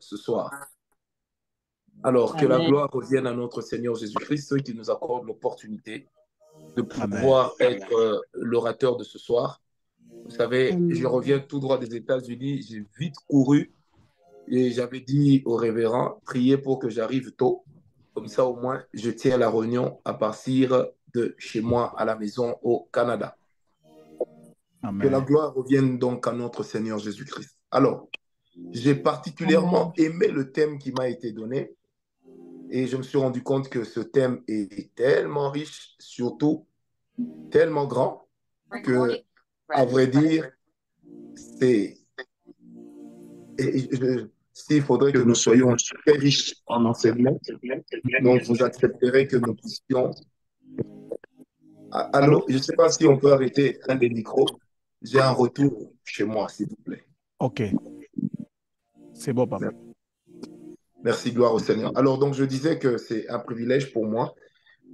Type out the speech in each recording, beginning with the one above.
ce soir. Alors, que la Amen. gloire revienne à notre Seigneur Jésus-Christ qui nous accorde l'opportunité de Amen. pouvoir être l'orateur de ce soir. Vous savez, je Amen. reviens tout droit des États-Unis, j'ai vite couru et j'avais dit au révérend, priez pour que j'arrive tôt. Comme ça, au moins, je tiens la réunion à partir de chez moi à la maison au Canada. Que la Amen. gloire revienne donc à notre Seigneur Jésus-Christ. Alors, j'ai particulièrement aimé le thème qui m'a été donné et je me suis rendu compte que ce thème est tellement riche, surtout tellement grand, que, à vrai dire, c'est, s'il faudrait que nous soyons très riches en enseignement, donc vous accepterez que nous puissions. Allô? Allô, je ne sais pas si on peut arrêter un des micros. J'ai un retour chez moi, s'il vous plaît. OK. C'est bon, papa. Merci, gloire au Seigneur. Alors, donc, je disais que c'est un privilège pour moi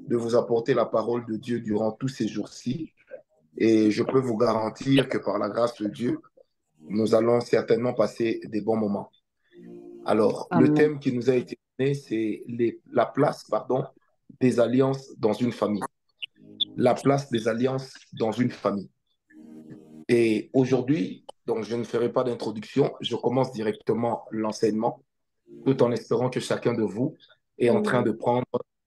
de vous apporter la parole de Dieu durant tous ces jours-ci. Et je peux vous garantir que par la grâce de Dieu, nous allons certainement passer des bons moments. Alors, le Amen. thème qui nous a été donné, c'est la place, des alliances dans une famille. La place des alliances dans une famille. Et aujourd'hui, donc je ne ferai pas d'introduction, je commence directement l'enseignement, tout en espérant que chacun de vous est en train de prendre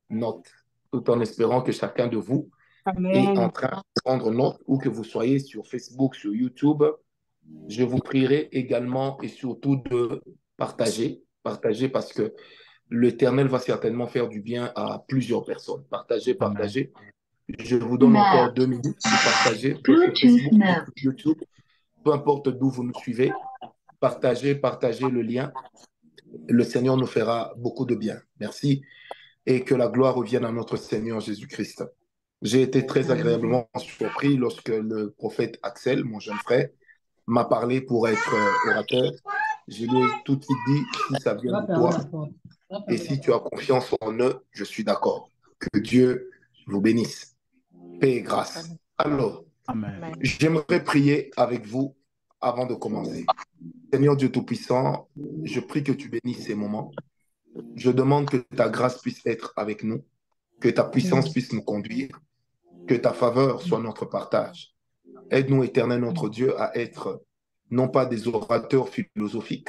note, tout en espérant que chacun de vous est en Amen. train de prendre note, ou que vous soyez sur Facebook, sur YouTube. Je vous prierai également et surtout de partager, partager parce que l'Éternel va certainement faire du bien à plusieurs personnes. Partagez, Amen. partagez. Je vous donne encore 2 minutes pour partager sur Facebook, sur YouTube, peu importe d'où vous nous suivez. Partagez, partagez le lien. Le Seigneur nous fera beaucoup de bien. Merci et que la gloire revienne à notre Seigneur Jésus-Christ. J'ai été très agréablement surpris lorsque le prophète Axel, mon jeune frère, m'a parlé pour être orateur. Je lui ai tout de suite dit, si ça vient de toi et si tu as confiance en eux, je suis d'accord. Que Dieu vous bénisse. Paix et grâce. Alors, Amen. j'aimerais prier avec vous avant de commencer. Seigneur Dieu Tout-Puissant, je prie que tu bénisses ces moments. Je demande que ta grâce puisse être avec nous, que ta puissance puisse nous conduire, que ta faveur soit notre partage. Aide-nous, Éternel notre Dieu, à être non pas des orateurs philosophiques,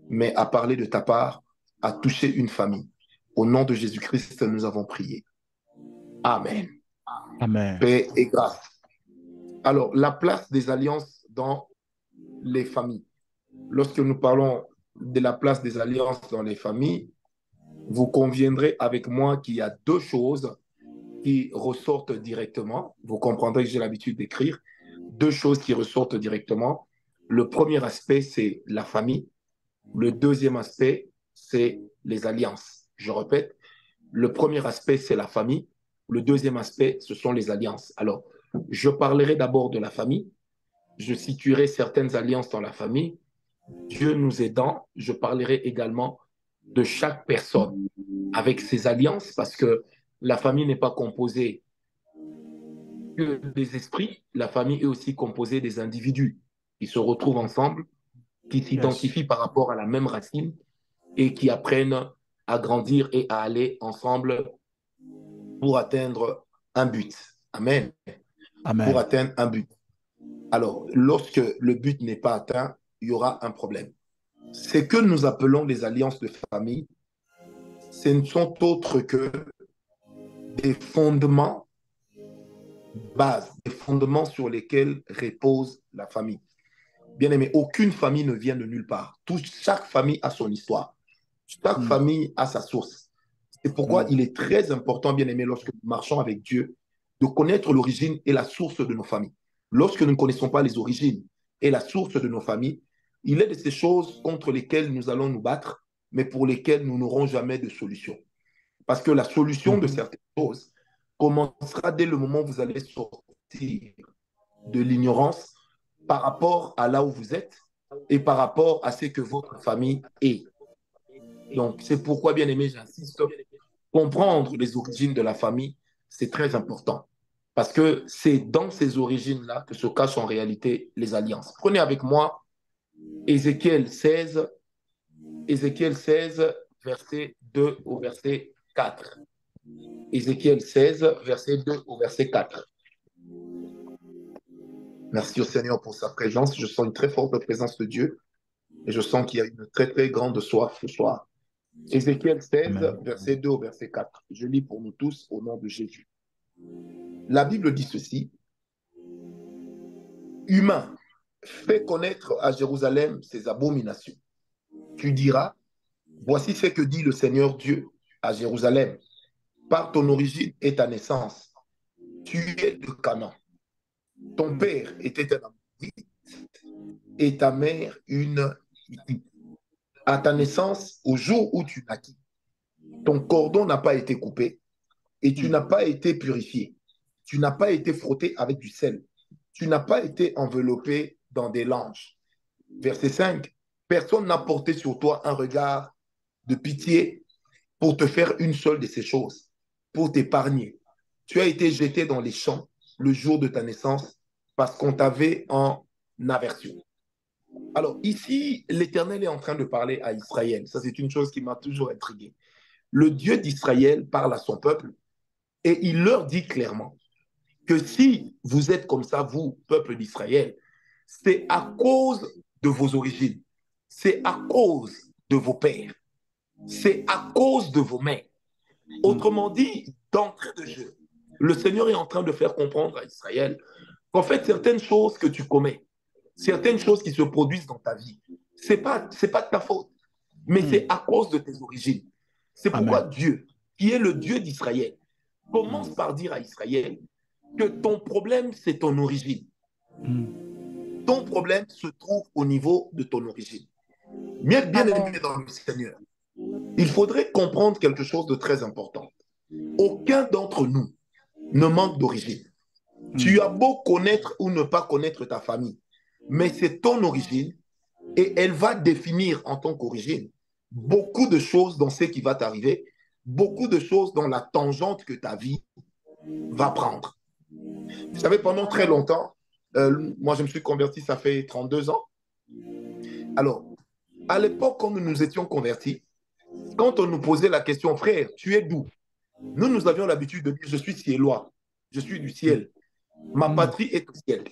mais à parler de ta part, à toucher une famille. Au nom de Jésus-Christ, nous avons prié. Amen. Amen. Paix et grâce. Alors, la place des alliances dans les familles. Lorsque nous parlons de la place des alliances dans les familles, vous conviendrez avec moi qu'il y a deux choses qui ressortent directement. Vous comprendrez que j'ai l'habitude d'écrire. Deux choses qui ressortent directement. Le premier aspect, c'est la famille. Le deuxième aspect, c'est les alliances. Je répète, le premier aspect, c'est la famille. Le deuxième aspect, ce sont les alliances. Alors, je parlerai d'abord de la famille. Je situerai certaines alliances dans la famille. Dieu nous aidant, je parlerai également de chaque personne avec ses alliances parce que la famille n'est pas composée que des esprits, la famille est aussi composée des individus qui se retrouvent ensemble, qui Yes. s'identifient par rapport à la même racine et qui apprennent à grandir et à aller ensemble pour atteindre un but. Amen. Pour Amen. atteindre un but. Alors, lorsque le but n'est pas atteint, il y aura un problème. Ce que nous appelons les alliances de famille, ce ne sont autres que des fondements, bases, des fondements sur lesquels repose la famille. Bien aimé, aucune famille ne vient de nulle part. Chaque famille a son histoire. Chaque famille a sa source. C'est pourquoi il est très important, bien aimé, lorsque nous marchons avec Dieu, de connaître l'origine et la source de nos familles. Lorsque nous ne connaissons pas les origines et la source de nos familles, il est de ces choses contre lesquelles nous allons nous battre, mais pour lesquelles nous n'aurons jamais de solution. Parce que la solution de certaines choses commencera dès le moment où vous allez sortir de l'ignorance par rapport à là où vous êtes et par rapport à ce que votre famille est. Donc, c'est pourquoi, bien aimé, j'insiste, comprendre les origines de la famille, c'est très important. Parce que c'est dans ces origines-là que se cachent en réalité les alliances. Prenez avec moi Ézéchiel 16, Ézéchiel 16, verset 2 au verset 4. Ézéchiel 16, verset 2 au verset 4. Merci au Seigneur pour sa présence. Je sens une très forte présence de Dieu et je sens qu'il y a une très très grande soif ce soir. Ézéchiel 16, Amen. verset 2 au verset 4. Je lis pour nous tous au nom de Jésus. La Bible dit ceci. Humain, fais connaître à Jérusalem ses abominations. Tu diras, voici ce que dit le Seigneur Dieu à Jérusalem. Par ton origine et ta naissance, tu es de Canaan. Ton père était un Amorite et ta mère une Hittite. À ta naissance, au jour où tu naquis, ton cordon n'a pas été coupé et tu n'as pas été purifié. Tu n'as pas été frotté avec du sel. Tu n'as pas été enveloppé dans des langes. Verset 5. Personne n'a porté sur toi un regard de pitié pour te faire une seule de ces choses, pour t'épargner. Tu as été jeté dans les champs le jour de ta naissance parce qu'on t'avait en aversion. Alors ici, l'Éternel est en train de parler à Israël. Ça, c'est une chose qui m'a toujours intrigué. Le Dieu d'Israël parle à son peuple et il leur dit clairement que si vous êtes comme ça, vous, peuple d'Israël, c'est à cause de vos origines, c'est à cause de vos pères, c'est à cause de vos mères. Autrement dit, d'entrée de jeu, le Seigneur est en train de faire comprendre à Israël qu'en fait, certaines choses que tu commets, certaines choses qui se produisent dans ta vie, c'est pas de ta faute, mais c'est à cause de tes origines. C'est pourquoi Amen. Dieu, qui est le Dieu d'Israël, commence par dire à Israël que ton problème, c'est ton origine. Ton problème se trouve au niveau de ton origine. Bien aimé dans le Seigneur, il faudrait comprendre quelque chose de très important. Aucun d'entre nous ne manque d'origine. Tu as beau connaître ou ne pas connaître ta famille, mais c'est ton origine et elle va définir en tant qu'origine beaucoup de choses dans ce qui va t'arriver, beaucoup de choses dans la tangente que ta vie va prendre. Vous savez, pendant très longtemps, moi je me suis converti, ça fait 32 ans. Alors, à l'époque, quand nous nous étions convertis, quand on nous posait la question, frère, tu es d'où? Nous avions l'habitude de dire, je suis ciélois, je suis du ciel, ma patrie est au ciel.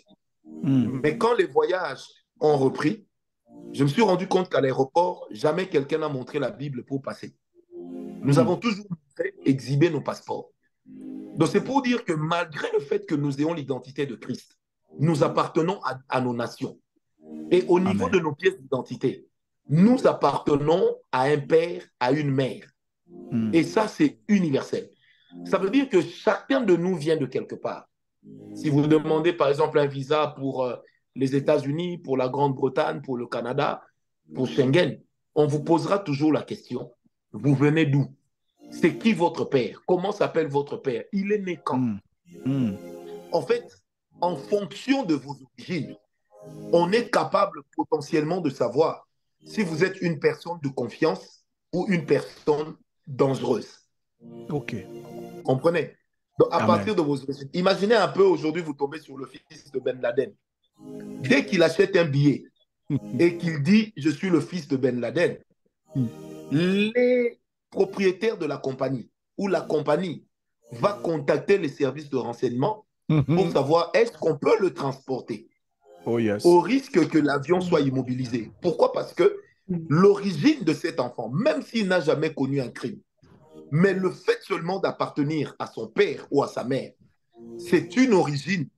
Mais quand les voyages ont repris, je me suis rendu compte qu'à l'aéroport, jamais quelqu'un n'a montré la Bible pour passer. Nous avons toujours exhibé nos passeports. Donc c'est pour dire que malgré le fait que nous ayons l'identité de Christ, nous appartenons à nos nations. Et au niveau de nos pièces d'identité, nous appartenons à un père, à une mère. Et ça, c'est universel. Ça veut dire que chacun de nous vient de quelque part. Si vous demandez par exemple un visa pour les États-Unis, pour la Grande-Bretagne, pour le Canada, pour Schengen, on vous posera toujours la question, vous venez d'où? C'est qui votre père? Comment s'appelle votre père? Il est né quand? En fait, en fonction de vos origines, on est capable potentiellement de savoir si vous êtes une personne de confiance ou une personne dangereuse. OK. Comprenez? Donc, à Amen. partir de vos origines, imaginez un peu aujourd'hui, vous tombez sur le fils de Ben Laden. Dès qu'il achète un billet et qu'il dit « Je suis le fils de Ben Laden », les propriétaires de la compagnie ou la compagnie va contacter les services de renseignement pour savoir est-ce qu'on peut le transporter Oh yes. au risque que l'avion soit immobilisé. Pourquoi? Parce que l'origine de cet enfant, même s'il n'a jamais connu un crime, mais le fait seulement d'appartenir à son père ou à sa mère, c'est une origine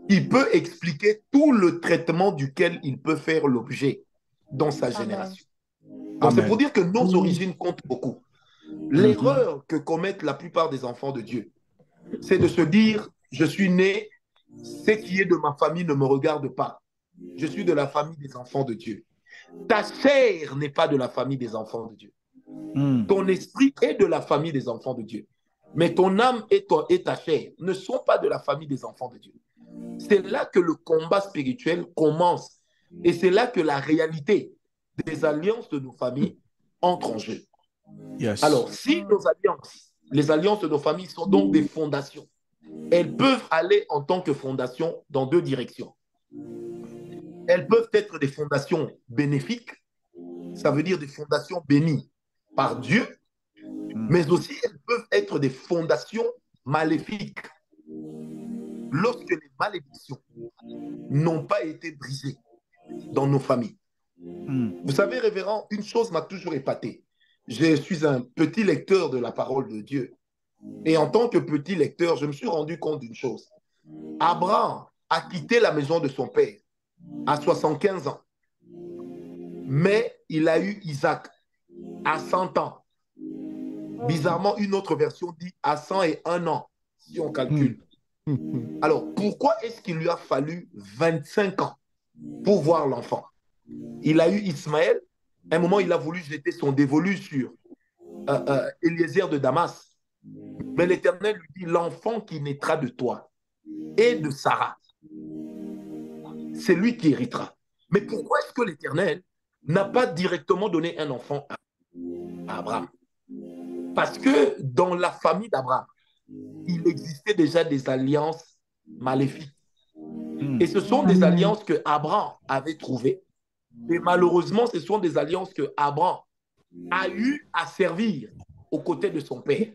qui peut expliquer tout le traitement duquel il peut faire l'objet dans sa génération. Donc c'est pour dire que nos origines comptent beaucoup. L'erreur que commettent la plupart des enfants de Dieu, c'est de se dire, je suis né, ce qui est de ma famille ne me regarde pas. Je suis de la famille des enfants de Dieu. Ta chair n'est pas de la famille des enfants de Dieu. Ton esprit est de la famille des enfants de Dieu. Mais ton âme et ta chair ne sont pas de la famille des enfants de Dieu. C'est là que le combat spirituel commence. Et c'est là que la réalité des alliances de nos familles entre en jeu. Yes. Alors, si nos alliances, les alliances de nos familles sont donc des fondations, elles peuvent aller en tant que fondation dans deux directions. Elles peuvent être des fondations bénéfiques Ça veut dire des fondations bénies par Dieu, mais aussi elles peuvent être des fondations maléfiques lorsque les malédictions n'ont pas été brisées dans nos familles. Vous savez, révérend, une chose m'a toujours épaté. Je suis un petit lecteur de la parole de Dieu. Et en tant que petit lecteur, je me suis rendu compte d'une chose. Abraham a quitté la maison de son père à 75 ans. Mais il a eu Isaac à 100 ans. Bizarrement, une autre version dit à 101 ans, si on calcule. Alors, pourquoi est-ce qu'il lui a fallu 25 ans pour voir l'enfant? Il a eu Ismaël. À un moment, il a voulu jeter son dévolu sur Eliezer de Damas. Mais l'Éternel lui dit, l'enfant qui naîtra de toi et de Sarah, c'est lui qui héritera. Mais pourquoi est-ce que l'Éternel n'a pas directement donné un enfant à Abraham? Parce que dans la famille d'Abraham, il existait déjà des alliances maléfiques. Et ce sont des alliances que Abraham avait trouvées. Et malheureusement, ce sont des alliances que Abraham a eu à servir aux côtés de son père.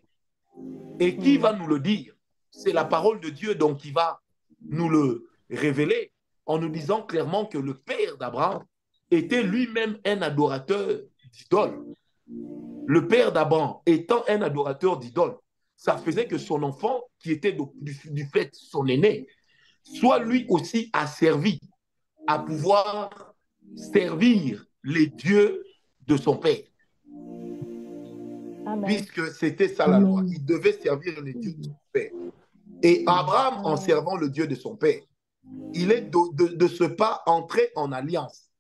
Et qui va nous le dire? C'est la parole de Dieu donc qui va nous le révéler en nous disant clairement que le père d'Abraham était lui-même un adorateur d'idoles. Le père d'Abraham étant un adorateur d'idoles, ça faisait que son enfant, qui était du fait son aîné, soit lui aussi asservi à pouvoir servir les dieux de son père. Amen. Puisque c'était ça la loi. Il devait servir les dieux de son père. Et Abraham, en servant le Dieu de son père, il est de ce pas entré en alliance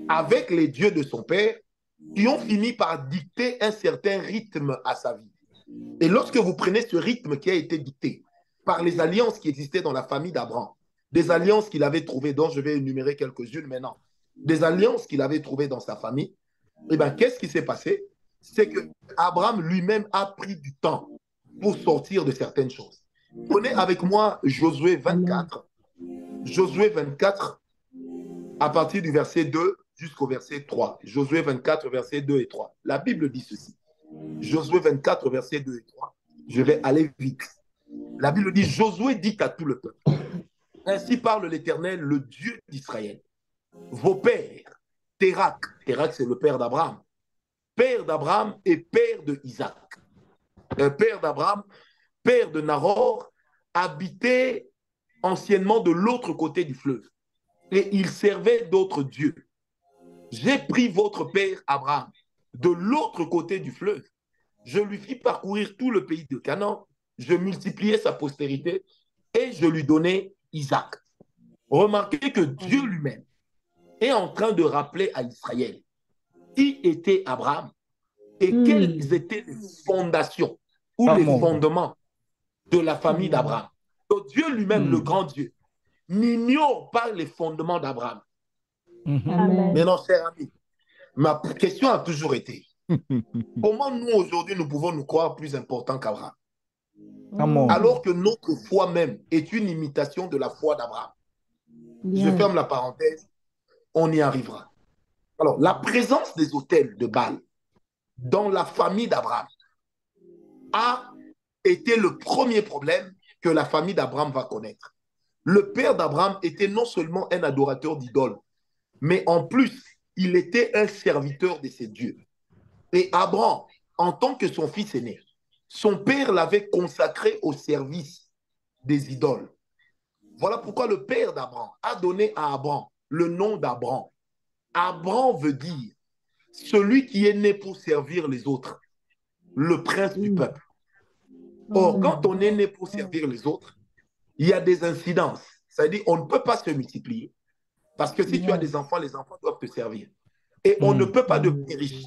avec les dieux de son père qui ont fini par dicter un certain rythme à sa vie. Et lorsque vous prenez ce rythme qui a été dicté par les alliances qui existaient dans la famille d'Abraham, des alliances qu'il avait trouvées, dont je vais énumérer quelques-unes maintenant, des alliances qu'il avait trouvées dans sa famille, eh bien, qu'est-ce qui s'est passé? C'est que Abraham lui-même a pris du temps pour sortir de certaines choses. Prenez avec moi Josué 24. Josué 24, à partir du verset 2 jusqu'au verset 3. Josué 24, versets 2 et 3. La Bible dit ceci. Josué 24, versets 2 et 3. Je vais aller vite. La Bible dit, Josué dit à tout le peuple, ainsi parle l'Éternel, le Dieu d'Israël. Vos pères, Térak c'est le père d'Abraham et père de Isaac, père d'Abraham, père de Nahor, habitaient anciennement de l'autre côté du fleuve, et ils servaient d'autres dieux. J'ai pris votre père Abraham de l'autre côté du fleuve, je lui fis parcourir tout le pays de Canaan, je multipliai sa postérité, et je lui donnai Isaac. Remarquez que Dieu lui-même est en train de rappeler à Israël qui était Abraham et quelles étaient les fondations ou les fondements de la famille d'Abraham. Donc Dieu lui-même, le grand Dieu, n'ignore pas les fondements d'Abraham. Mais non, cher ami, ma question a toujours été, comment nous aujourd'hui nous pouvons nous croire plus importants qu'Abraham? Alors que notre foi même est une imitation de la foi d'Abraham. Je ferme la parenthèse, on y arrivera. Alors, la présence des autels de Baal dans la famille d'Abraham a été le premier problème que la famille d'Abraham va connaître. Le père d'Abraham était non seulement un adorateur d'idoles, mais en plus, il était un serviteur de ses dieux. Et Abraham, en tant que son fils aîné, son père l'avait consacré au service des idoles. Voilà pourquoi le père d'Abraham a donné à Abraham le nom d'Abraham. Abraham veut dire celui qui est né pour servir les autres, le prince du peuple. Or, quand on est né pour servir les autres, il y a des incidences. C'est-à-dire qu'on ne peut pas se multiplier. Parce que si tu as des enfants, les enfants doivent te servir. Et on ne peut pas devenir riche.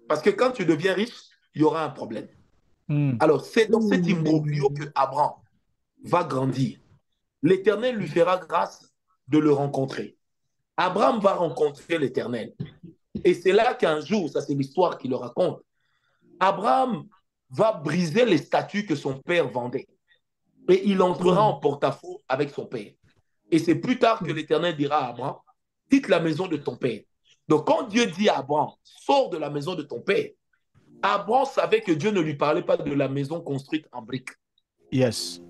Parce que quand tu deviens riche, il y aura un problème. Alors, c'est dans cet imbroglio que Abraham va grandir. L'Éternel lui fera grâce de le rencontrer. Abraham va rencontrer l'Éternel. Et c'est là qu'un jour, ça c'est l'histoire qu'il le raconte, Abraham va briser les statues que son père vendait. Et il entrera en porte-à-faux avec son père. Et c'est plus tard que l'Éternel dira à Abraham, quitte la maison de ton père. Donc, quand Dieu dit à Abraham, sors de la maison de ton père, Abraham savait que Dieu ne lui parlait pas de la maison construite en briques. Yes.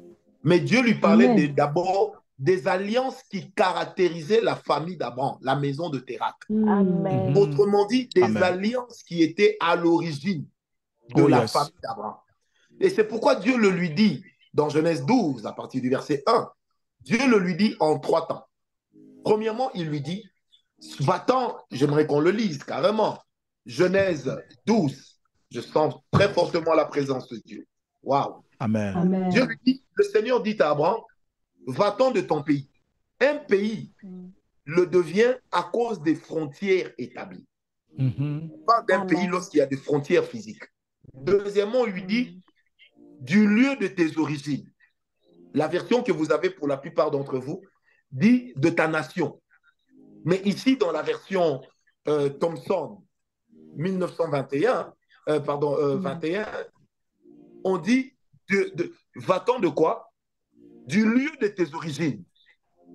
Mais Dieu lui parlait d'abord des alliances qui caractérisaient la famille d'Abraham, la maison de Térak. Amen. Autrement dit, des Amen. alliances qui étaient à l'origine de la famille d'Abraham. Et c'est pourquoi Dieu le lui dit dans Genèse 12, à partir du verset 1. Dieu le lui dit en 3 temps. Premièrement, il lui dit, va-t'en, j'aimerais qu'on le lise carrément. Genèse 12, je sens très fortement la présence de Dieu. Waouh. Amen. Amen. Dieu lui dit, le Seigneur dit à Abraham, va-t'en de ton pays. Un pays le devient à cause des frontières établies. On parle d'un pays lorsqu'il y a des frontières physiques. Deuxièmement, on lui dit, du lieu de tes origines. La version que vous avez pour la plupart d'entre vous dit de ta nation. Mais ici, dans la version Thomson 1921, 21, on dit va-t'en de quoi? Du lieu de tes origines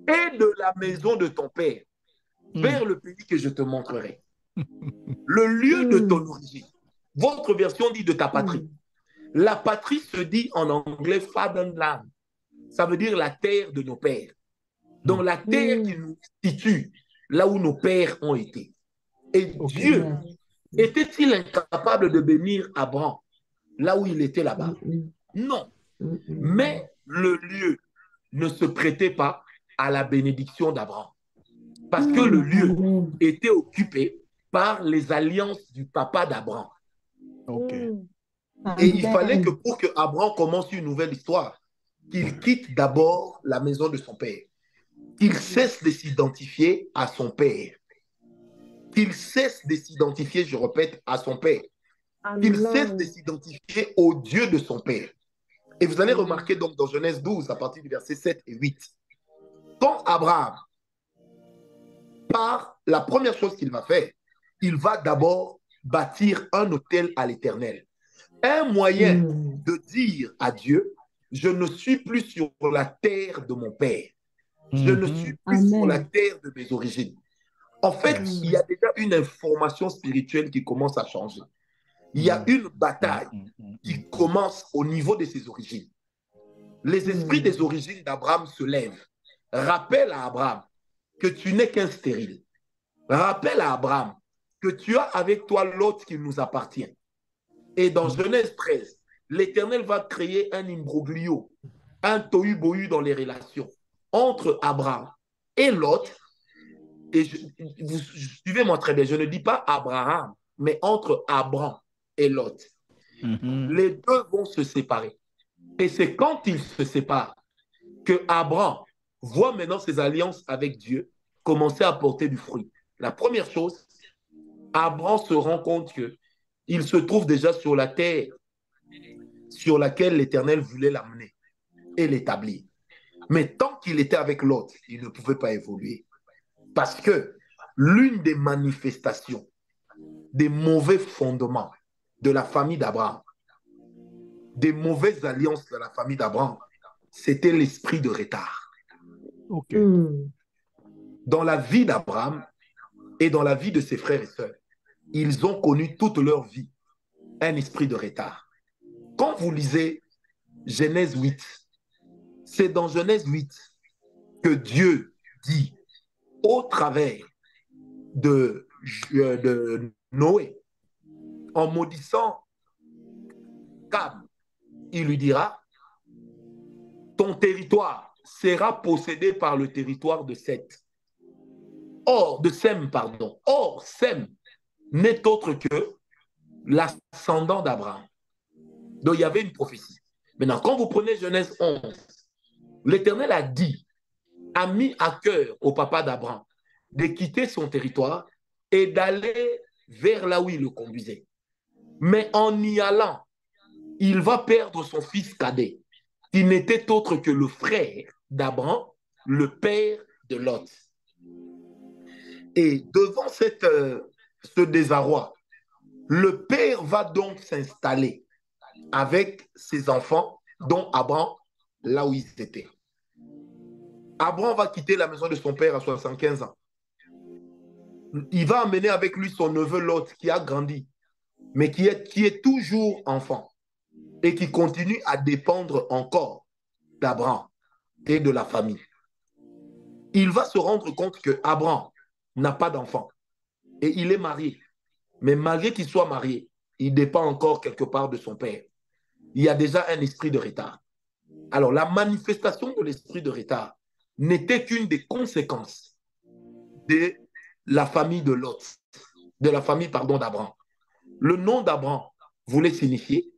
et de la maison de ton père vers le pays que je te montrerai. Le lieu de ton origine. Votre version dit de ta patrie. La patrie se dit en anglais fatherland. Ça veut dire la terre de nos pères. Donc la terre qui nous situe là où nos pères ont été. Et Dieu, était-il incapable de bénir Abraham là où il était là-bas? Non. Mais le lieu ne se prêtait pas à la bénédiction d'Abraham. Parce que le lieu était occupé par les alliances du papa d'Abraham. Et il fallait que pour que Abraham commence une nouvelle histoire, qu'il quitte d'abord la maison de son père, qu'il cesse de s'identifier à son père, qu'il cesse de s'identifier, je répète, à son père, qu'il cesse de s'identifier au Dieu de son père. Et vous allez remarquer donc dans Genèse 12, à partir du verset 7 et 8, quand Abraham part, la première chose qu'il va faire, il va d'abord bâtir un autel à l'Éternel. Un moyen de dire à Dieu, je ne suis plus sur la terre de mon père. Je ne suis plus sur la terre de mes origines. En fait, il y a déjà une information spirituelle qui commence à changer. Il y a une bataille qui commence au niveau de ses origines. Les esprits des origines d'Abraham se lèvent. Rappelle à Abraham que tu n'es qu'un stérile. Rappelle à Abraham que tu as avec toi l'autre qui nous appartient. Et dans Genèse 13, l'Éternel va créer un imbroglio, un tohu-bohu dans les relations entre Abraham et Lot. Et vous suivez-moi très bien, je ne dis pas Abraham, mais entre Abraham et Lot. Les deux vont se séparer. Et c'est quand ils se séparent que Abraham voit maintenant ses alliances avec Dieu commencer à porter du fruit. La première chose, Abraham se rend compte qu'il se trouve déjà sur la terre sur laquelle l'Éternel voulait l'amener et l'établir. Mais tant qu'il était avec l'autre, il ne pouvait pas évoluer. Parce que l'une des manifestations des mauvais fondements de la famille d'Abraham, des mauvaises alliances de la famille d'Abraham, c'était l'esprit de retard. Dans la vie d'Abraham et dans la vie de ses frères et sœurs, ils ont connu toute leur vie un esprit de retard. Quand vous lisez Genèse 8, c'est dans Genèse 8 que Dieu dit au travers de Noé, en maudissant Cam, il lui dira, ton territoire sera possédé par le territoire de Seth. Or, de Sem, pardon. Or, Sem n'est autre que l'ascendant d'Abraham. Donc, il y avait une prophétie. Maintenant, quand vous prenez Genèse 11, l'Éternel a mis à cœur au papa d'Abraham de quitter son territoire et d'aller vers là où il le conduisait. Mais en y allant, il va perdre son fils cadet, qui n'était autre que le frère d'Abraham, le père de Lot. Et devant ce désarroi, le père va donc s'installer avec ses enfants, dont Abraham, là où ils étaient. Abraham va quitter la maison de son père à 75 ans. Il va emmener avec lui son neveu Lot qui a grandi, mais qui est toujours enfant et qui continue à dépendre encore d'Abraham et de la famille. Il va se rendre compte que Abraham n'a pas d'enfant et il est marié. Mais malgré qu'il soit marié, il dépend encore quelque part de son père. Il y a déjà un esprit de retard. Alors, la manifestation de l'esprit de retard n'était qu'une des conséquences de la famille de Lot, de la famille, pardon, d'Abraham. Le nom d'Abraham voulait signifier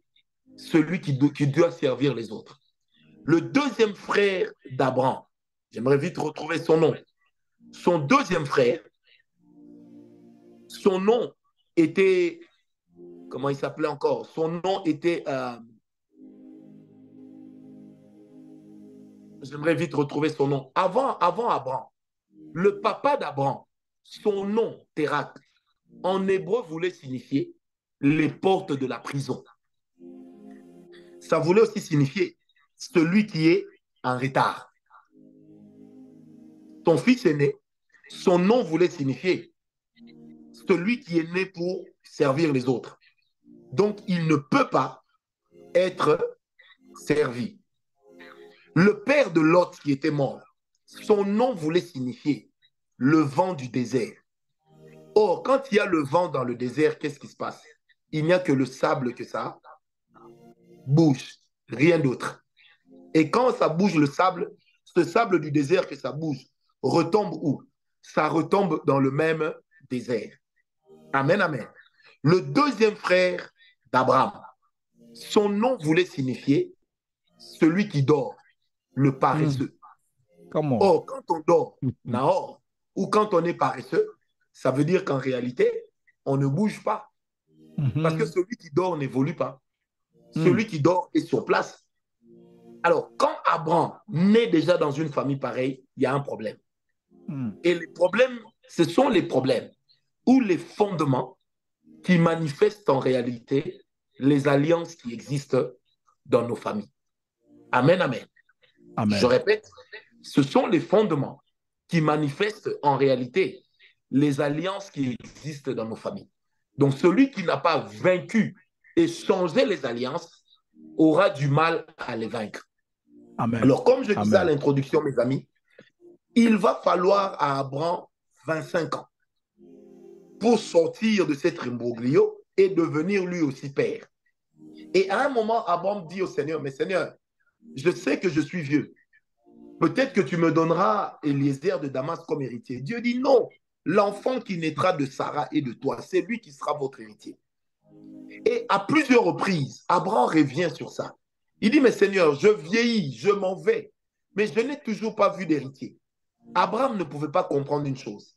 celui qui doit servir les autres. Le deuxième frère d'Abraham, j'aimerais vite retrouver son nom. Son deuxième frère, son nom était, comment il s'appelait encore? Son nom était, j'aimerais vite retrouver son nom. Avant Abraham, le papa d'Abraham, son nom, Térak, en hébreu voulait signifier les portes de la prison. Ça voulait aussi signifier celui qui est en retard. Son fils aîné, son nom voulait signifier celui qui est né pour servir les autres. Donc, il ne peut pas être servi. Le père de Lot qui était mort, son nom voulait signifier le vent du désert. Or, quand il y a le vent dans le désert, qu'est-ce qui se passe? Il n'y a que le sable que ça bouge, rien d'autre. Et quand ça bouge le sable, ce sable du désert que ça bouge, retombe où? Ça retombe dans le même désert. Amen, amen. Le deuxième frère d'Abraham, son nom voulait signifier celui qui dort, le paresseux. Or, quand on dort, Nahor, ou quand on est paresseux, ça veut dire qu'en réalité, on ne bouge pas. Parce que celui qui dort n'évolue pas. Celui qui dort est sur place. Alors, quand Abraham naît déjà dans une famille pareille, il y a un problème. Et les problèmes, ce sont les problèmes ou les fondements qui manifestent en réalité les alliances qui existent dans nos familles. Amen, amen. Amen. Je répète, ce sont les fondements qui manifestent en réalité les alliances qui existent dans nos familles. Donc, celui qui n'a pas vaincu et changé les alliances aura du mal à les vaincre. Amen. Alors, comme je disais à Amen. l'introduction, mes amis, il va falloir à Abraham 25 ans pour sortir de cet imbroglio et devenir lui aussi père. Et à un moment, Abraham dit au Seigneur, mais Seigneur, je sais que je suis vieux. Peut-être que tu me donneras Eliezer de Damas comme héritier. Dieu dit non, l'enfant qui naîtra de Sarah et de toi, c'est lui qui sera votre héritier. Et à plusieurs reprises, Abraham revient sur ça. Il dit, mais Seigneur, je vieillis, je m'en vais, mais je n'ai toujours pas vu d'héritier. Abraham ne pouvait pas comprendre une chose.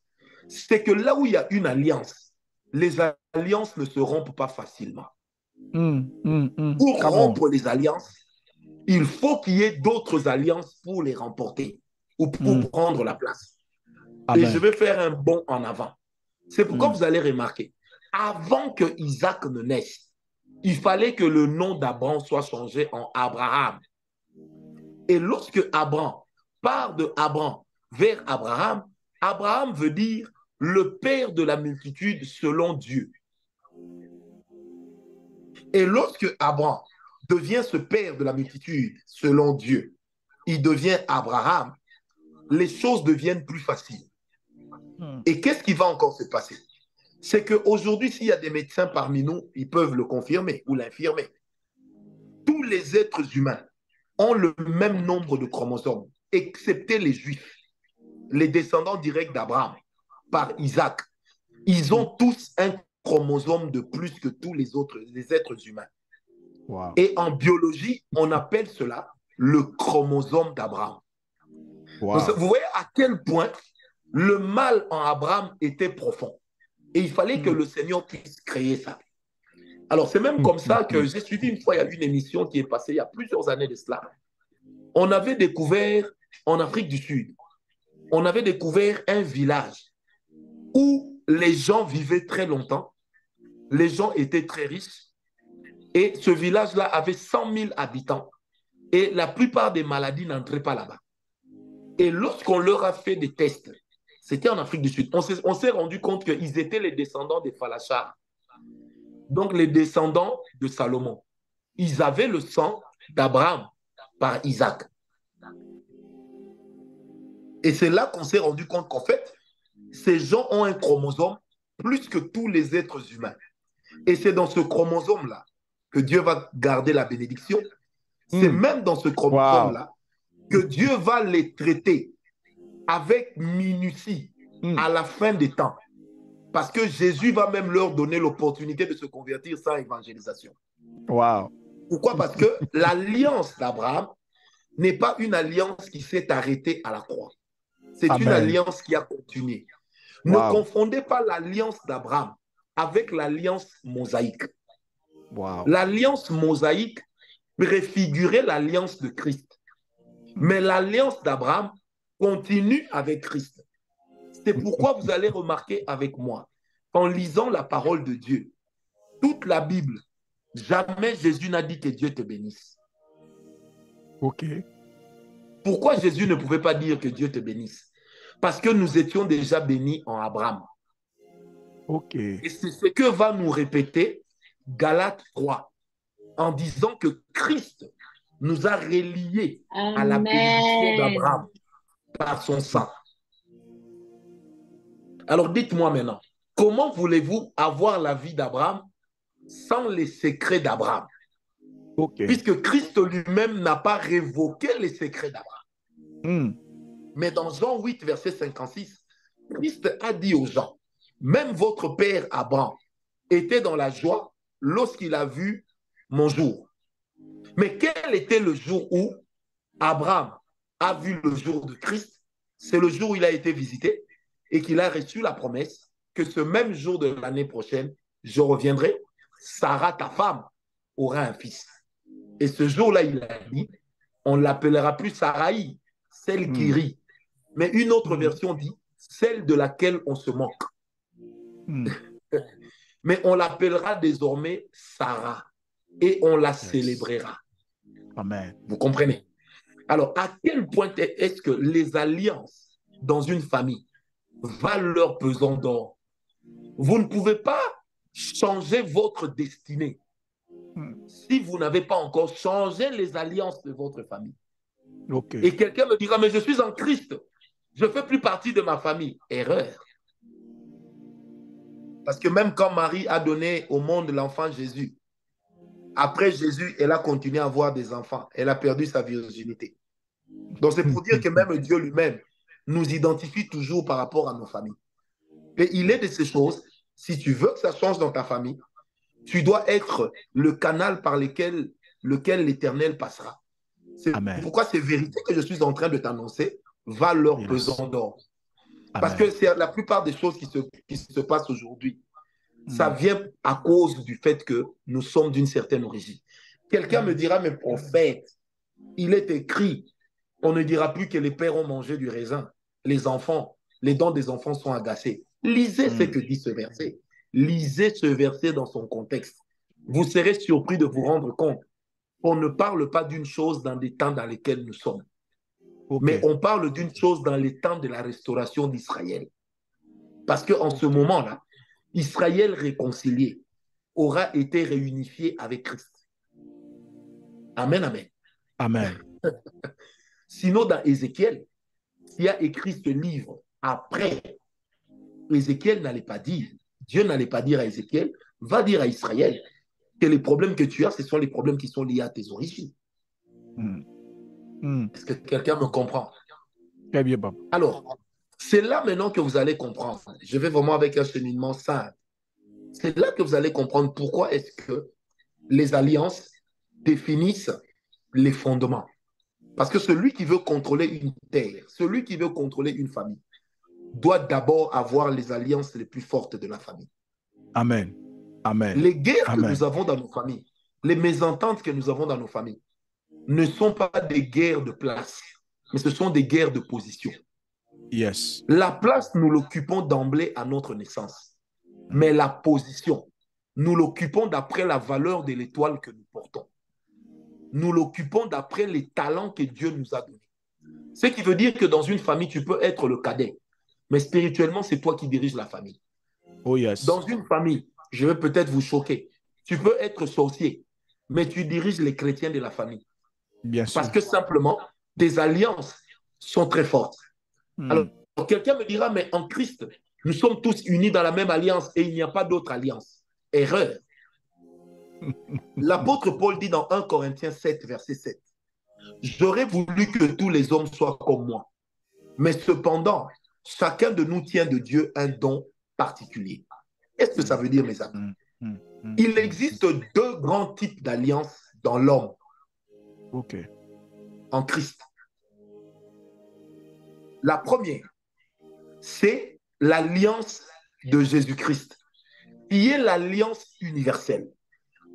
C'est que là où il y a une alliance, les alliances ne se rompent pas facilement. Pour rompre les alliances, il faut qu'il y ait d'autres alliances pour les remporter ou pour prendre la place. Amen. Et je vais faire un bond en avant. C'est pourquoi vous allez remarquer, avant que Isaac ne naisse, il fallait que le nom d'Abraham soit changé en Abraham. Et lorsque Abraham part de Abraham vers Abraham, Abraham veut dire le père de la multitude selon Dieu. Et lorsque Abraham devient ce père de la multitude selon Dieu, il devient Abraham, les choses deviennent plus faciles. Et qu'est-ce qui va encore se passer? C'est qu'aujourd'hui, s'il y a des médecins parmi nous, ils peuvent le confirmer ou l'infirmer. Tous les êtres humains ont le même nombre de chromosomes, excepté les Juifs, les descendants directs d'Abraham, par Isaac. Ils ont tous un chromosome de plus que tous les autres, les êtres humains. Wow. Et en biologie, on appelle cela le chromosome d'Abraham. Wow. Vous voyez à quel point le mal en Abraham était profond. Et il fallait que le Seigneur puisse créer ça. Alors, c'est même comme ça que j'ai suivi une fois, il y a une émission qui est passée il y a plusieurs années de cela. On avait découvert en Afrique du Sud, on avait découvert un village où les gens vivaient très longtemps, les gens étaient très riches, et ce village-là avait 100 000 habitants, et la plupart des maladies n'entraient pas là-bas. Et lorsqu'on leur a fait des tests, C'était en Afrique du Sud. On s'est rendu compte qu'ils étaient les descendants des Falachars, donc les descendants de Salomon. Ils avaient le sang d'Abraham par Isaac. Et c'est là qu'on s'est rendu compte qu'en fait, ces gens ont un chromosome plus que tous les êtres humains. Et c'est dans ce chromosome-là que Dieu va garder la bénédiction. C'est même dans ce chromosome-là que Dieu va les traiter avec minutie à la fin des temps. Parce que Jésus va même leur donner l'opportunité de se convertir sans évangélisation. Wow. Pourquoi? Parce que l'alliance d'Abraham n'est pas une alliance qui s'est arrêtée à la croix. C'est une alliance qui a continué. Ne confondez pas l'alliance d'Abraham avec l'alliance mosaïque. L'alliance mosaïque préfigurait l'alliance de Christ. Mais l'alliance d'Abraham continue avec Christ. C'est pourquoi vous allez remarquer avec moi, en lisant la parole de Dieu, toute la Bible, jamais Jésus n'a dit que Dieu te bénisse. Ok. Pourquoi Jésus ne pouvait pas dire que Dieu te bénisse? Parce que nous étions déjà bénis en Abraham. Ok. Et c'est ce que va nous répéter Galates 3, en disant que Christ nous a reliés à la bénédiction d'Abraham par son sang. Alors dites-moi maintenant, comment voulez-vous avoir la vie d'Abraham sans les secrets d'Abraham? Puisque Christ lui-même n'a pas révoqué les secrets d'Abraham. Mais dans Jean 8, verset 56, Christ a dit aux gens, même votre père Abraham était dans la joie lorsqu'il a vu mon jour. Mais quel était le jour où Abraham a vu le jour de Christ? C'est le jour où il a été visité et qu'il a reçu la promesse que ce même jour de l'année prochaine, je reviendrai, Sarah, ta femme, aura un fils. Et ce jour-là, il a dit, on ne l'appellera plus Saraï, celle qui rit. Mais une autre version dit, celle de laquelle on se moque. Mais on l'appellera désormais Sarah et on la célébrera. Amen. Vous comprenez? Alors, à quel point est-ce que les alliances dans une famille valent leur pesant d'or? Vous ne pouvez pas changer votre destinée si vous n'avez pas encore changé les alliances de votre famille. Et quelqu'un me dira, mais je suis en Christ, je ne fais plus partie de ma famille. Erreur. Parce que même quand Marie a donné au monde l'enfant Jésus, après Jésus, elle a continué à avoir des enfants. Elle a perdu sa virginité. Donc c'est pour dire que même Dieu lui-même nous identifie toujours par rapport à nos familles. Et il est de ces choses, si tu veux que ça change dans ta famille, tu dois être le canal par lequel l'Éternel passera. C'est pourquoi ces vérités que je suis en train de t'annoncer valent leur pesant d'or. Parce que c'est la plupart des choses qui se passent aujourd'hui. Ça vient à cause du fait que nous sommes d'une certaine origine. Quelqu'un me dira, mais prophète, il est écrit, on ne dira plus que les pères ont mangé du raisin. Les enfants, les dents des enfants sont agacées. Lisez ce que dit ce verset. Lisez ce verset dans son contexte. Vous serez surpris de vous rendre compte qu'on ne parle pas d'une chose dans les temps dans lesquels nous sommes. Mais on parle d'une chose dans les temps de la restauration d'Israël. Parce qu'en ce moment-là, Israël réconcilié aura été réunifié avec Christ. Amen, amen. Amen. Sinon, dans Ézéchiel, qui a écrit ce livre après, Ézéchiel n'allait pas dire, Dieu n'allait pas dire à Ézéchiel, va dire à Israël que les problèmes que tu as, ce sont les problèmes qui sont liés à tes origines. Est-ce que quelqu'un me comprend? Très bien, papa. Alors, c'est là maintenant que vous allez comprendre. Je vais vraiment avec un cheminement simple. C'est là que vous allez comprendre pourquoi est-ce que les alliances définissent les fondements. Parce que celui qui veut contrôler une terre, celui qui veut contrôler une famille, doit d'abord avoir les alliances les plus fortes de la famille. Amen. Amen. Les guerres que nous avons dans nos familles, les mésententes que nous avons dans nos familles, ne sont pas des guerres de place, mais ce sont des guerres de position. Yes. La place, nous l'occupons d'emblée à notre naissance. Mais la position, nous l'occupons d'après la valeur de l'étoile que nous portons. Nous l'occupons d'après les talents que Dieu nous a donnés. Ce qui veut dire que dans une famille, tu peux être le cadet. mais spirituellement, c'est toi qui diriges la famille. Oh yes. Dans une famille, je vais peut-être vous choquer. Tu peux être sorcier, mais tu diriges les chrétiens de la famille. Bien Parce sûr. que simplement, tes alliances sont très fortes. Alors, quelqu'un me dira, mais en Christ, nous sommes tous unis dans la même alliance et il n'y a pas d'autre alliance. Erreur. L'apôtre Paul dit dans 1 Corinthiens 7, verset 7, j'aurais voulu que tous les hommes soient comme moi, mais cependant, chacun de nous tient de Dieu un don particulier. Qu'est-ce que ça veut dire, mes amis? Il existe deux grands types d'alliances dans l'homme. Ok. En Christ. La première, c'est l'alliance de Jésus-Christ, qui est l'alliance universelle.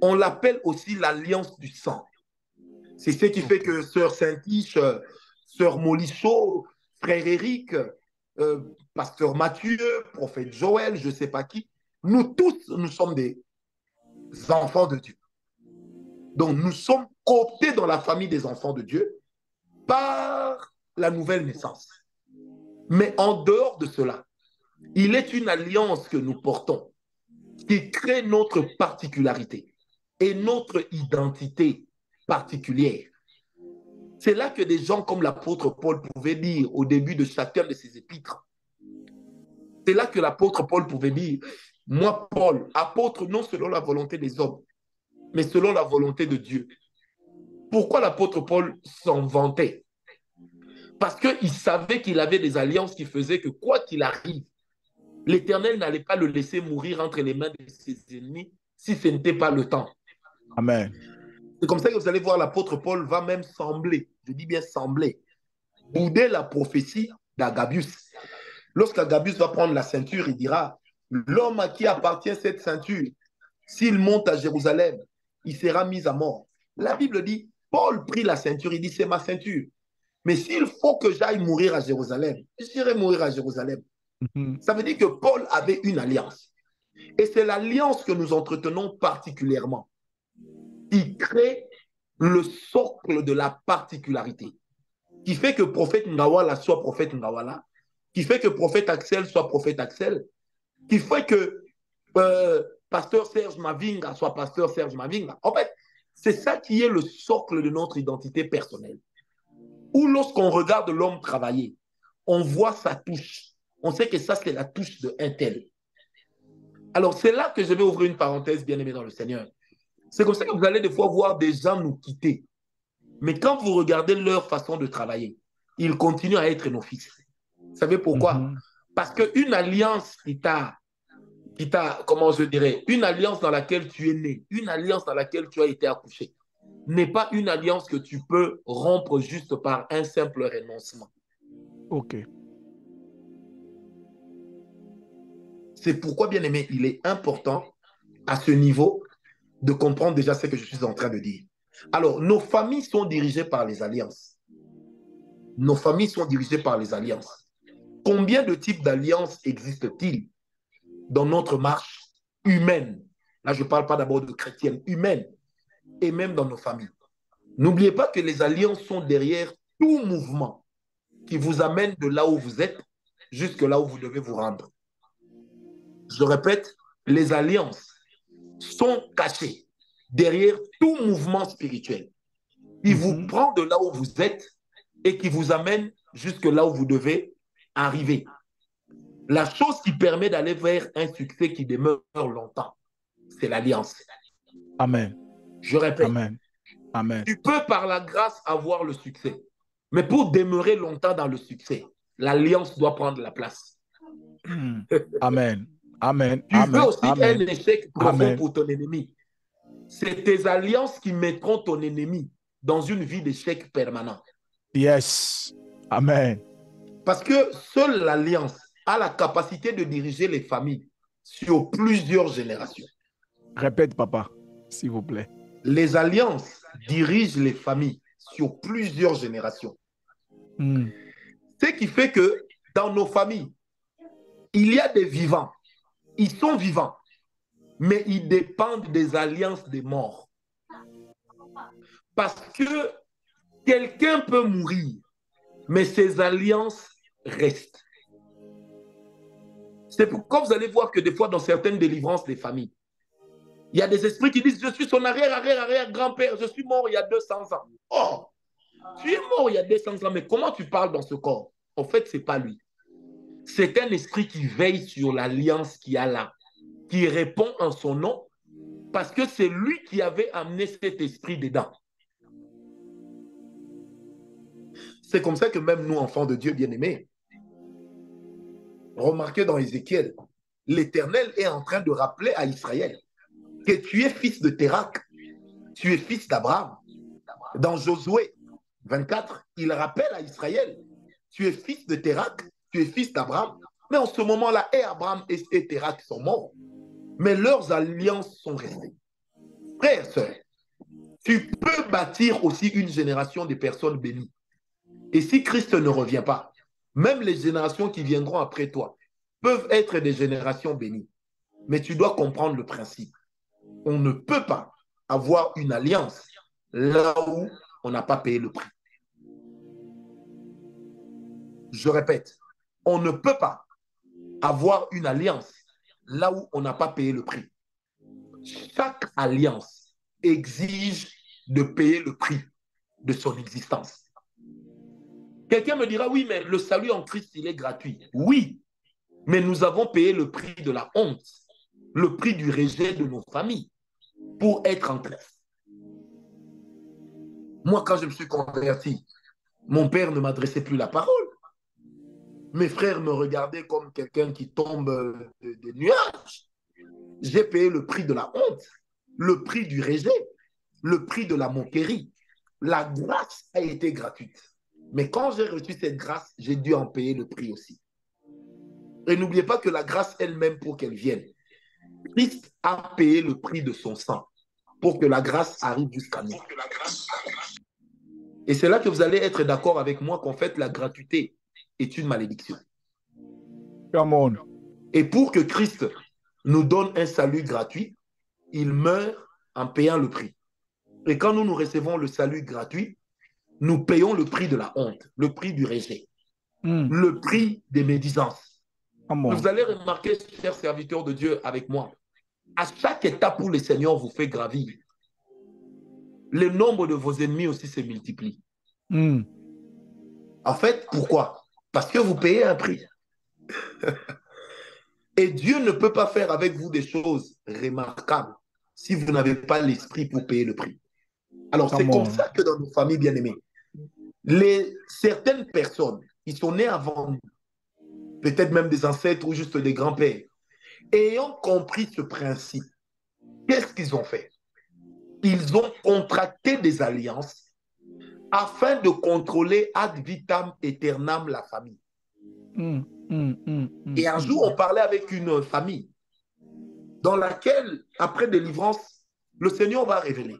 On l'appelle aussi l'alliance du sang. C'est ce qui fait que Sœur Saint-Tiche, Sœur Molichot, Frère Éric, Pasteur Mathieu, Prophète Joël, je ne sais pas qui, nous tous, nous sommes des enfants de Dieu. Donc, nous sommes cooptés dans la famille des enfants de Dieu par la nouvelle naissance. Mais en dehors de cela, il est une alliance que nous portons qui crée notre particularité et notre identité particulière. C'est là que des gens comme l'apôtre Paul pouvaient dire au début de chacun de ses épîtres. C'est là que l'apôtre Paul pouvait dire, moi Paul, apôtre non selon la volonté des hommes, mais selon la volonté de Dieu. Pourquoi l'apôtre Paul s'en vantait? Parce qu'il savait qu'il avait des alliances qui faisaient que quoi qu'il arrive, l'Éternel n'allait pas le laisser mourir entre les mains de ses ennemis si ce n'était pas le temps. Amen. C'est comme ça que vous allez voir l'apôtre Paul va même sembler, je dis bien sembler, bouder la prophétie d'Agabius. Lorsqu'Agabius va prendre la ceinture, il dira, l'homme à qui appartient cette ceinture, s'il monte à Jérusalem, il sera mis à mort. La Bible dit, Paul prit la ceinture, il dit, c'est ma ceinture. Mais s'il faut que j'aille mourir à Jérusalem, j'irai mourir à Jérusalem. Ça veut dire que Paul avait une alliance. Et c'est l'alliance que nous entretenons particulièrement. Il crée le socle de la particularité, qui fait que prophète Ngawala soit prophète Ngawala, qui fait que prophète Axel soit prophète Axel, qui fait que pasteur Serge Mavinga soit pasteur Serge Mavinga. En fait, c'est ça qui est le socle de notre identité personnelle. Ou lorsqu'on regarde l'homme travailler, on voit sa touche. On sait que ça, c'est la touche de un tel. Alors, c'est là que je vais ouvrir une parenthèse, bien-aimé dans le Seigneur. C'est comme ça que vous allez des fois voir des gens nous quitter. Mais quand vous regardez leur façon de travailler, ils continuent à être nos fils. Vous savez pourquoi? Parce qu'une alliance qui t'a, comment je dirais, une alliance dans laquelle tu es né, une alliance dans laquelle tu as été accouché, n'est pas une alliance que tu peux rompre juste par un simple renoncement. Ok. C'est pourquoi, bien aimé, il est important à ce niveau de comprendre déjà ce que je suis en train de dire. Alors, nos familles sont dirigées par les alliances. Nos familles sont dirigées par les alliances. Combien de types d'alliances existent-ils dans notre marche humaine? Là, je ne parle pas d'abord de chrétienne, humaine, et même dans nos familles. N'oubliez pas que les alliances sont derrière tout mouvement qui vous amène de là où vous êtes jusque là où vous devez vous rendre. Je répète, les alliances sont cachées derrière tout mouvement spirituel. Il vous prend de là où vous êtes et qui vous amène jusque là où vous devez arriver. La chose qui permet d'aller vers un succès qui demeure longtemps, c'est l'alliance. Amen. Je répète, Amen. Amen. tu peux par la grâce avoir le succès, mais pour demeurer longtemps dans le succès, l'alliance doit prendre la place. Amen. Amen. Tu veux Amen. aussi Amen. un échec profond Amen. pour ton ennemi. C'est tes alliances qui mettront ton ennemi dans une vie d'échec permanent. Yes. Amen. Parce que seule l'alliance a la capacité de diriger les familles sur plusieurs générations. Répète, papa, s'il vous plaît. Les alliances dirigent les familles sur plusieurs générations. Ce qui fait que dans nos familles, il y a des vivants. Ils sont vivants, mais ils dépendent des alliances des morts. Parce que quelqu'un peut mourir, mais ses alliances restent. C'est pourquoi vous allez voir que des fois, dans certaines délivrances des familles, il y a des esprits qui disent, je suis son arrière-arrière-arrière-grand-père, je suis mort il y a 200 ans. Oh, tu es mort il y a 200 ans, mais comment tu parles dans ce corps? En fait, ce n'est pas lui. C'est un esprit qui veille sur l'alliance qu'il y a là, qui répond en son nom, parce que c'est lui qui avait amené cet esprit dedans. C'est comme ça que même nous, enfants de Dieu bien-aimés, remarquez dans Ézéchiel, l'Éternel est en train de rappeler à Israël que tu es fils de Térak, tu es fils d'Abraham. Dans Josué 24, il rappelle à Israël, tu es fils de Térak, tu es fils d'Abraham. Mais en ce moment-là, et Abraham et Térak sont morts, mais leurs alliances sont restées. Frères et sœurs, tu peux bâtir aussi une génération de personnes bénies. Et si Christ ne revient pas, même les générations qui viendront après toi peuvent être des générations bénies. Mais tu dois comprendre le principe. On ne peut pas avoir une alliance là où on n'a pas payé le prix. Je répète, on ne peut pas avoir une alliance là où on n'a pas payé le prix. Chaque alliance exige de payer le prix de son existence. Quelqu'un me dira, oui, mais le salut en Christ, il est gratuit. Oui, mais nous avons payé le prix de la honte, le prix du rejet de nos familles pour être en Christ. Moi, quand je me suis converti, mon père ne m'adressait plus la parole. Mes frères me regardaient comme quelqu'un qui tombe des nuages. J'ai payé le prix de la honte, le prix du rejet, le prix de la moquerie. La grâce a été gratuite. Mais quand j'ai reçu cette grâce, j'ai dû en payer le prix aussi. Et n'oubliez pas que la grâce elle-même, pour qu'elle vienne, Christ a payé le prix de son sang pour que la grâce arrive jusqu'à nous. Et c'est là que vous allez être d'accord avec moi qu'en fait, la gratuité est une malédiction. Come on. Et pour que Christ nous donne un salut gratuit, il meurt en payant le prix. Et quand nous recevons le salut gratuit, nous payons le prix de la honte, le prix du rejet, le prix des médisances. Vous allez remarquer, chers serviteurs de Dieu, avec moi, à chaque étape où le Seigneur vous fait gravir, le nombre de vos ennemis aussi se multiplie. En fait, pourquoi? Parce que vous payez un prix. Et Dieu ne peut pas faire avec vous des choses remarquables si vous n'avez pas l'esprit pour payer le prix. Alors, c'est comme ça que dans nos familles bien-aimées, certaines personnes qui sont nées avant nous, peut-être même des ancêtres ou juste des grands-pères, ayant compris ce principe, qu'est-ce qu'ils ont fait? Ils ont contracté des alliances afin de contrôler ad vitam aeternam la famille. Et un jour, on parlait avec une famille dans laquelle, après délivrance, le Seigneur va révéler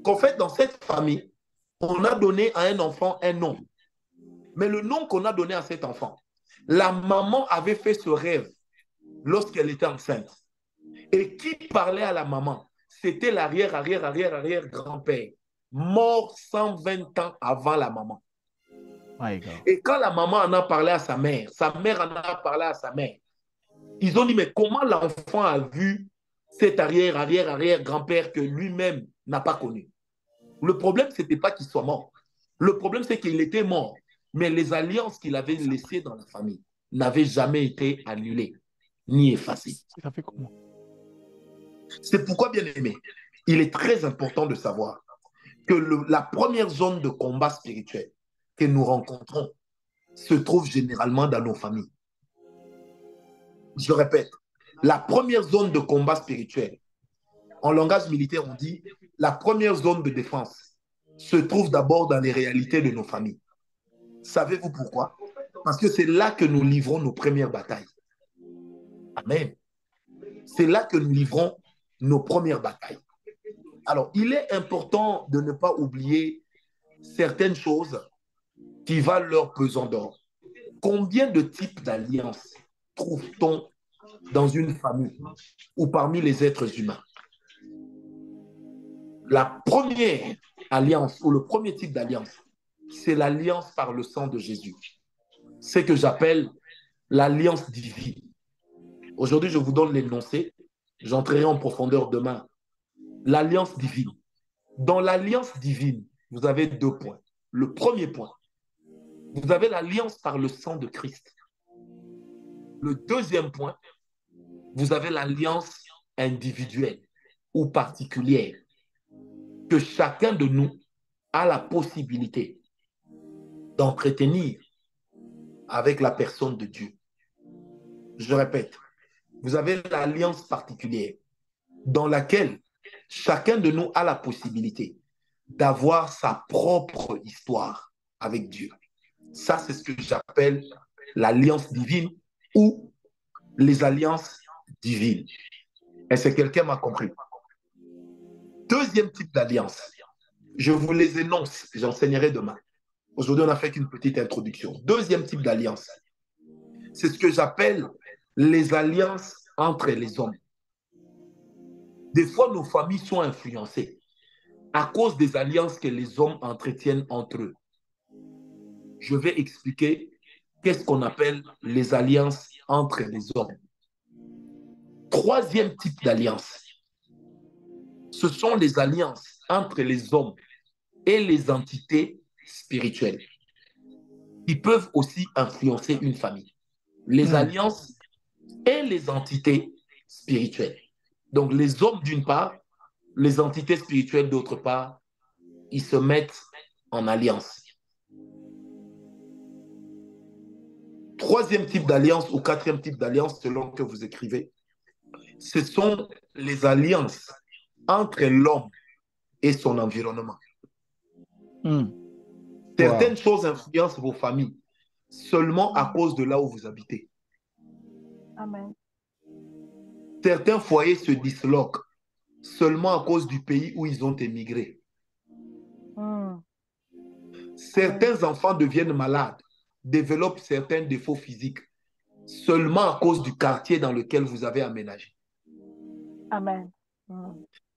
qu'en fait, dans cette famille, on a donné à un enfant un nom. Mais le nom qu'on a donné à cet enfant, la maman avait fait ce rêve lorsqu'elle était enceinte. Et qui parlait à la maman? C'était l'arrière-arrière-arrière-arrière-grand-père, mort 120 ans avant la maman. Et quand la maman en a parlé à sa mère en a parlé à sa mère, ils ont dit, mais comment l'enfant a vu cet arrière-arrière-arrière-grand-père que lui-même n'a pas connu? Le problème, ce n'était pas qu'il soit mort. Le problème, c'est qu'il était mort. Mais les alliances qu'il avait laissées dans la famille n'avaient jamais été annulées, ni effacées. Ça fait comment? C'est pourquoi, bien aimé, il est très important de savoir que la première zone de combat spirituel que nous rencontrons se trouve généralement dans nos familles. Je répète, la première zone de combat spirituel, en langage militaire, on dit la première zone de défense se trouve d'abord dans les réalités de nos familles. Savez-vous pourquoi? Parce que c'est là que nous livrons nos premières batailles. Amen. C'est là que nous livrons nos premières batailles. Alors, il est important de ne pas oublier certaines choses qui valent leur pesant d'or. Combien de types d'alliances trouve-t-on dans une famille ou parmi les êtres humains? La première alliance ou le premier type d'alliance, c'est l'alliance par le sang de Jésus. C'est ce que j'appelle l'alliance divine. Aujourd'hui, je vous donne l'énoncé. J'entrerai en profondeur demain. L'alliance divine. Dans l'alliance divine, vous avez 2 points. Le premier point, vous avez l'alliance par le sang de Christ. Le deuxième point, vous avez l'alliance individuelle ou particulière que chacun de nous a la possibilité d'entretenir avec la personne de Dieu. Je répète, vous avez l'alliance particulière dans laquelle chacun de nous a la possibilité d'avoir sa propre histoire avec Dieu. Ça, c'est ce que j'appelle l'alliance divine ou les alliances divines. Est-ce que quelqu'un m'a compris? Deuxième type d'alliance, je vous les énonce, j'enseignerai demain. Aujourd'hui, on n'a fait qu'une petite introduction. Deuxième type d'alliance, c'est ce que j'appelle les alliances entre les hommes. Des fois, nos familles sont influencées à cause des alliances que les hommes entretiennent entre eux. Je vais expliquer qu'est-ce qu'on appelle les alliances entre les hommes. Troisième type d'alliance, ce sont les alliances entre les hommes et les entités spirituelles qui peuvent aussi influencer une famille. Les alliances et les entités spirituelles. Donc les hommes d'une part, les entités spirituelles d'autre part, ils se mettent en alliance. Troisième type d'alliance ou quatrième type d'alliance selon que vous écrivez, ce sont les alliances entre l'homme et son environnement. Certaines choses influencent vos familles seulement à cause de là où vous habitez. Amen. Certains foyers se disloquent seulement à cause du pays où ils ont émigré. Certains enfants deviennent malades, développent certains défauts physiques seulement à cause du quartier dans lequel vous avez aménagé. Amen.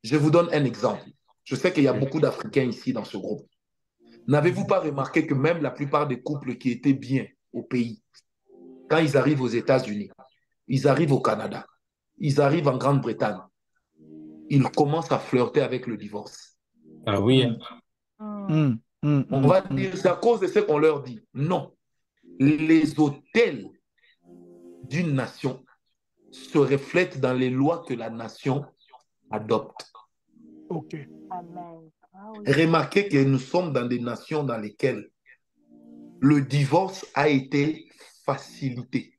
Je vous donne un exemple. Je sais qu'il y a beaucoup d'Africains ici dans ce groupe. N'avez-vous pas remarqué que même la plupart des couples qui étaient bien au pays, quand ils arrivent aux États-Unis, ils arrivent au Canada, ils arrivent en Grande-Bretagne, ils commencent à flirter avec le divorce. Ah oui. On va dire c'est à cause de ce qu'on leur dit. Non. Les autels d'une nation se reflètent dans les lois que la nation adopte. Ok. Amen. Ah oui. Remarquez que nous sommes dans des nations dans lesquelles le divorce a été facilité.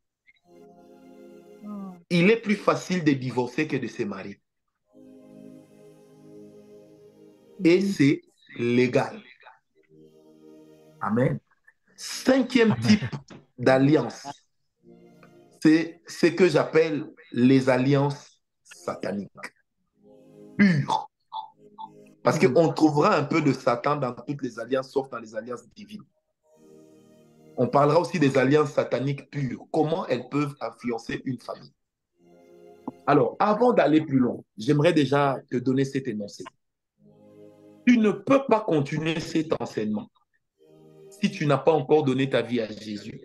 Il est plus facile de divorcer que de se marier. Et c'est légal. Amen. Cinquième type d'alliance, c'est ce que j'appelle les alliances sataniques. Pures. Parce qu'on trouvera un peu de Satan dans toutes les alliances, sauf dans les alliances divines. On parlera aussi des alliances sataniques pures. Comment elles peuvent influencer une famille. Alors, avant d'aller plus loin, j'aimerais déjà te donner cet énoncé. Tu ne peux pas continuer cet enseignement si tu n'as pas encore donné ta vie à Jésus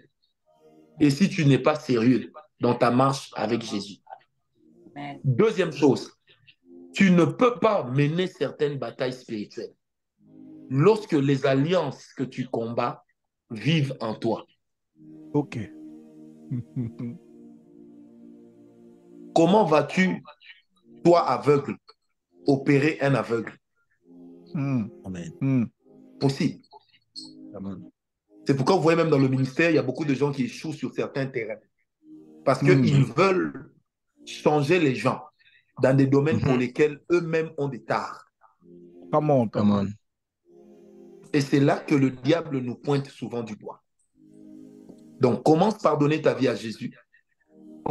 et si tu n'es pas sérieux dans ta marche avec Jésus. Amen. Deuxième chose, tu ne peux pas mener certaines batailles spirituelles lorsque les alliances que tu combats vivent en toi. Ok. Comment vas-tu, toi aveugle, opérer un aveugle? Amen. Possible. Amen. C'est pourquoi vous voyez même dans le ministère, il y a beaucoup de gens qui échouent sur certains terrains. Parce qu'ils veulent changer les gens dans des domaines pour lesquels eux-mêmes ont des tares. Come on. Come on. Et c'est là que le diable nous pointe souvent du doigt. Donc, commence par donner ta vie à Jésus.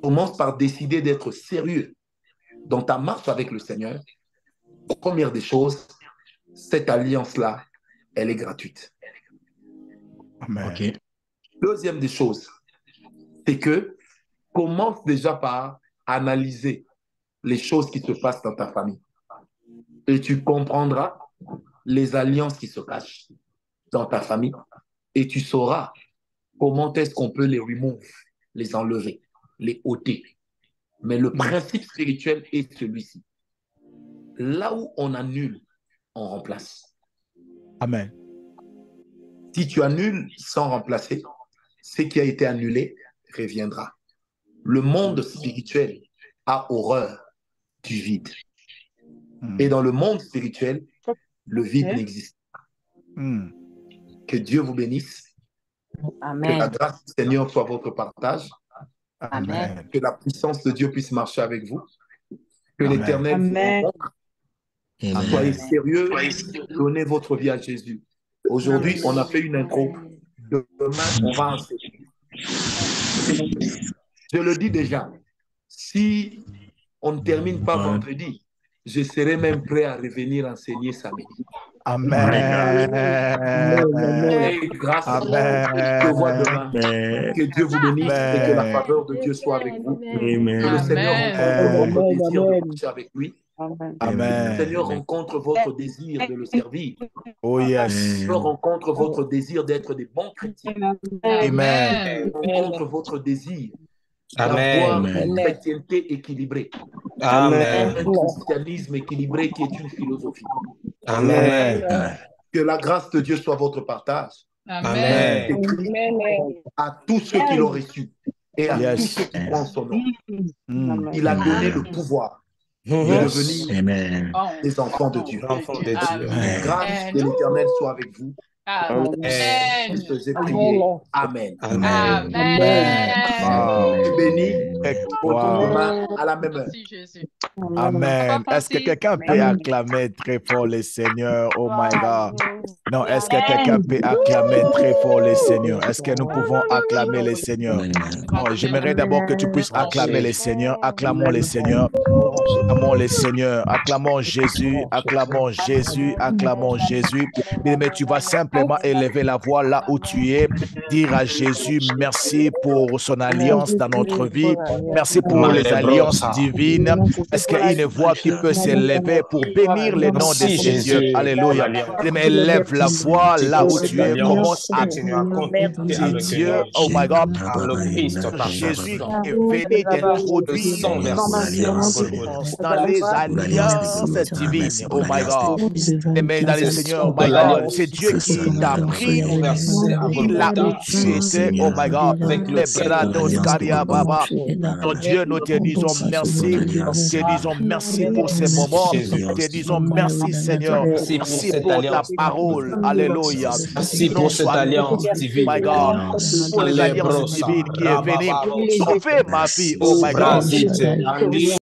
Commence par décider d'être sérieux dans ta marche avec le Seigneur. Première des choses, cette alliance-là, elle est gratuite. Amen. Ok. Deuxième des choses, c'est que commence déjà par analyser les choses qui se passent dans ta famille. Et tu comprendras les alliances qui se cachent dans ta famille. Et tu sauras comment est-ce qu'on peut les remove, les enlever, les ôter. Mais le principe spirituel est celui-ci. Là où on annule, on remplace. Amen. Si tu annules sans remplacer, ce qui a été annulé reviendra. Le monde spirituel a horreur du vide. Et dans le monde spirituel, le vide n'existe pas. Que Dieu vous bénisse. Amen. Que la grâce du Seigneur soit votre partage. Amen. Que la puissance de Dieu puisse marcher avec vous. Que l'Éternel vous rencontre. Soyez sérieux. Donnez votre vie à Jésus. Aujourd'hui, on a fait une intro. Demain, on va enseigner. Je le dis déjà. Si on ne termine pas vendredi, je serai même prêt à revenir enseigner samedi. Amen. Et grâce à je vois demain. Que Dieu vous bénisse et que la faveur de Dieu soit avec vous. Que le Seigneur rencontre votre désir de marcher avec lui. Amen. Le Seigneur rencontre votre désir de le servir. Oh yes. Le Seigneur rencontre votre désir d'être des bons chrétiens. Amen. Rencontre votre désir Amen. d'avoir une chrétienté équilibrée. Amen. Un christianisme équilibré qui est une philosophie. Amen. Que la grâce de Dieu soit votre partage. Amen. Et Christ à tous ceux qui l'ont reçu et à tous ceux qui croient en son nom. Il a donné le pouvoir de devenir des enfants de Dieu. Enfants de Dieu. La grâce de l'Éternel soit avec vous. Amen. Je vous ai prié. Amen. Amen. Et béni. Wow. Demain à la même heure. Merci, Jésus. Amen. Est-ce que quelqu'un peut acclamer très fort le Seigneur? Oh my God. Non, est-ce que quelqu'un peut acclamer très fort le Seigneur? Est-ce que nous pouvons acclamer le Seigneur? Oh, j'aimerais d'abord que tu puisses acclamer le Seigneur. Acclamons le Seigneur. Acclamons le Seigneur. Acclamons Jésus. Acclamons Jésus. Acclamons Jésus. Mais tu vas simplement élever la voix là où tu es. Dire à Jésus merci pour son alliance dans notre vie. Merci pour les alliances divines. Est-ce qu'il y a une voix qui peut s'élever pour bénir le nom de ces dieux? Alléluia. Mais élève la voix là où tu es. Commence à dire Dieu. Oh my God. Jésus est venu d'introduire dans les alliances divines. Oh my God. Mais dans le Seigneur, oh my God, c'est Dieu qui t'a pris là où tu étais. Oh my God. Les bras d'Oscaria Baba. Oh Dieu, nous te disons merci. Te disons merci pour ces moments. Te disons merci, Seigneur. Merci pour ta parole. Alléluia. Merci pour cette alliance divine. My God. Pour l'alliance divine qui est venue sauver ma vie. Oh my God.